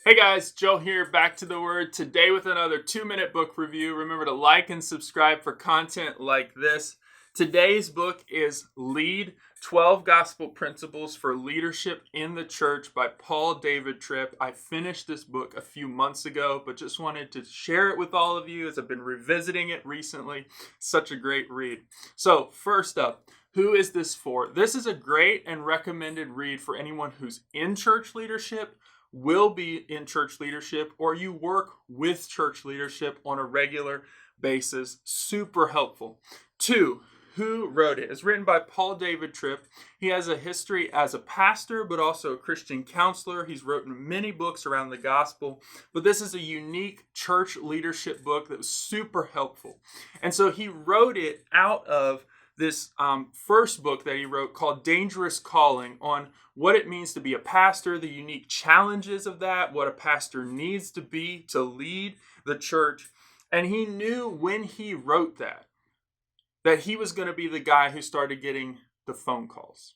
Hey guys, Joe here, back to the Word, today with another 2-minute book review. Remember to like and subscribe for content like this. Today's book is Lead, 12 Gospel Principles for Leadership in the Church by David Tripp. I finished this book a few months ago, but just wanted to share it with all of you as I've been revisiting it recently. Such a great read. So first up, who is this for? This is a great and recommended read for anyone who's in church leadership, will be in church leadership, or you work with church leadership on a regular basis. Super helpful. 2, who wrote it? It's written by David Tripp. He has a history as a pastor, but also a Christian counselor. He's written many books around the gospel, but this is a unique church leadership book that was super helpful. And so he wrote it out of this first book that he wrote called Dangerous Calling, on what it means to be a pastor, the unique challenges of that, what a pastor needs to be to lead the church. And he knew when he wrote that he was going to be the guy who started getting the phone calls.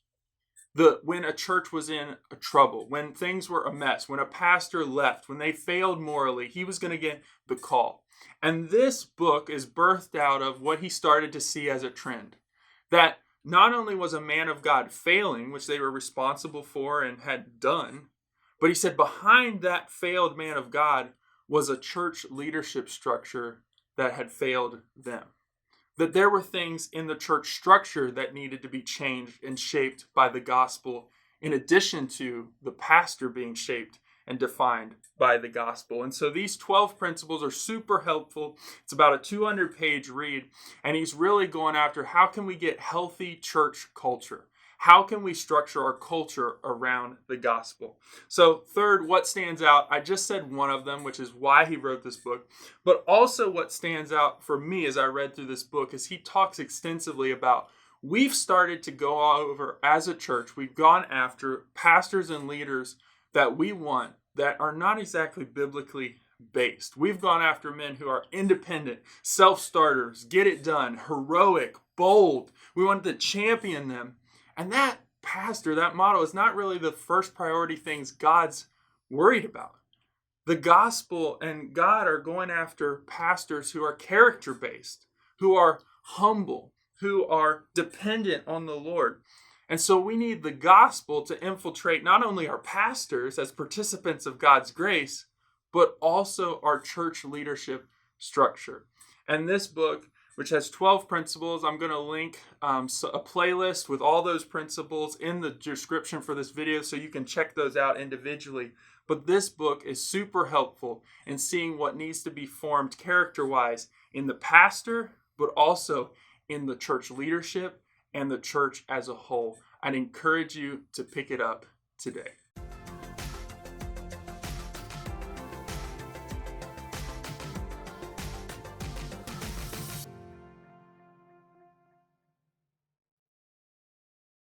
When a church was in trouble, when things were a mess, when a pastor left, when they failed morally, he was going to get the call. And this book is birthed out of what he started to see as a trend. That not only was a man of God failing, which they were responsible for and had done, but he said behind that failed man of God was a church leadership structure that had failed them. That there were things in the church structure that needed to be changed and shaped by the gospel, in addition to the pastor being shaped and defined by the gospel. And so these 12 principles are super helpful. It's about a 200-page read, and he's really going after how can we get healthy church culture? How can we structure our culture around the gospel? So third, what stands out? I just said one of them, which is why he wrote this book. But also what stands out for me as I read through this book is he talks extensively about we've started to go all over as a church. We've gone after pastors and leaders that we want that are not exactly biblically based. We've gone after men who are independent, self-starters, get it done, heroic, bold. We want to champion them. And that pastor, that motto is not really the first priority things God's worried about. The gospel and God are going after pastors who are character-based, who are humble, who are dependent on the Lord. And so we need the gospel to infiltrate not only our pastors as participants of God's grace, but also our church leadership structure. And this book, which has 12 principles, I'm going to link a playlist with all those principles in the description for this video so you can check those out individually. But this book is super helpful in seeing what needs to be formed character-wise in the pastor, but also in the church leadership and the church as a whole. I'd encourage you to pick it up today.